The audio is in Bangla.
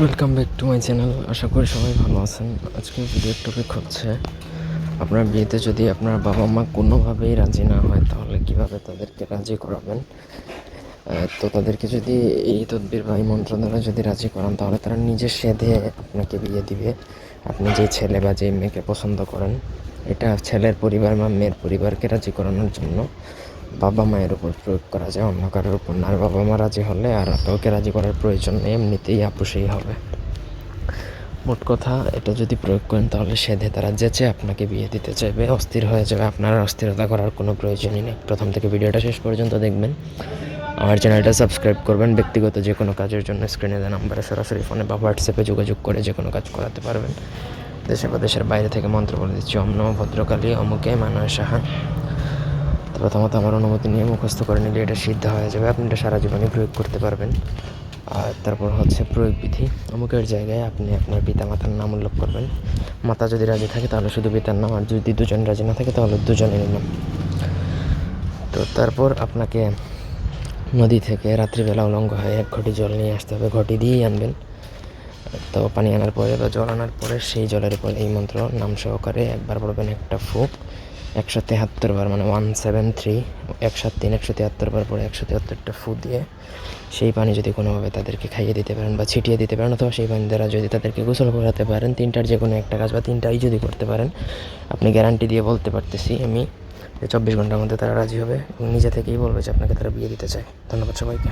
Welcome back to my channel. আশা করি সবাই ভালো আছেন। আজকের ভিডিওর টপিক হচ্ছে আপনার বিয়েতে যদি আপনার বাবা মা কোনোভাবেই রাজি না হয় তাহলে কিভাবে তাদেরকে রাজি করাবেন। তো তাদেরকে যদি এই তদবির বা এই মন্ত্র দ্বারা যদি রাজি করান তাহলে তারা নিজে সেধে আপনাকে বিয়ে দিবে। আপনি যে ছেলে বা যে মেয়েকে পছন্দ করেন, এটা ছেলের পরিবার বা মেয়ের পরিবারকে রাজি করানোর জন্য বাবা মায়ের উপর প্রয়োগ করা যায়, অন্য কারোর উপর না। আর বাবা মা রাজি হলে আর কাউকে রাজি করার প্রয়োজন নেই, এমনিতেই আপুসেই হবে। মোট কথা, এটা যদি প্রয়োগ করেন তাহলে সেধে তারা যেচে আপনাকে বিয়ে দিতে চাইবে, অস্থির হয়ে যাবে। আপনার অস্থিরতা করার কোনো প্রয়োজনই নেই। প্রথম থেকে ভিডিওটা শেষ পর্যন্ত দেখবেন। আমার চ্যানেলটা সাবস্ক্রাইব করবেন। ব্যক্তিগত যে কোনো কাজের জন্য স্ক্রিনে দেওয়া নাম্বারে সরাসরি ফোনে বা হোয়াটসঅ্যাপে যোগাযোগ করে যে কোনো কাজ করাতে পারবেন। দেশে বা দেশের বাইরে থেকে মন্ত্র বলে দিচ্ছি। ওম নমঃ ভদ্রকালী অমুকে মানয় সাহা। তো প্রথমত আমার অনুমতি নিয়ে মুখস্থ করে নিলে এটা সিদ্ধ হয়ে যাবে। আপনি এটা সারা জীবনে প্রয়োগ করতে পারবেন। আর তারপর হচ্ছে প্রয়োগ বিধি। অমুকের জায়গায় আপনি আপনার পিতা মাতার নাম উল্লেখ করবেন। মাতা যদি রাজি থাকে তাহলে শুধু পিতার নাম, আর যদি দুজন রাজি না থাকে তাহলে দুজনেরই নাম। তো তারপর আপনাকে নদী থেকে রাত্রিবেলা উলঙ্গ হয়ে 1 ঘটি জল নিয়ে আসতে হবে। ঘটি দিয়েই আনবেন। তো পানি আনার পরে বা জল আনার পরে সেই জলের উপর এই মন্ত্র নাম সহকারে একবার পড়বেন, একটা ফুঁক 173 বার, মানে 173, 173, 173 বার পরে 173টা ফু দিয়ে সেই পানি যদি কোনোভাবে তাদেরকে খাইয়ে দিতে পারেন বা ছিটিয়ে দিতে পারেন, অথবা সেই পানি দ্বারা যদি তাদেরকে গোসল করাতে পারেন, 3টার যে কোনো একটা কাজ বা 3টাই যদি করতে পারেন, আপনি গ্যারান্টি দিয়ে বলতে পারতেছি আমি যে 24 ঘন্টার মধ্যে তারা রাজি হবে এবং নিজে থেকেই বলবে যে আপনাকে তারা বিয়ে দিতে চায়। ধন্যবাদ সবাইকে।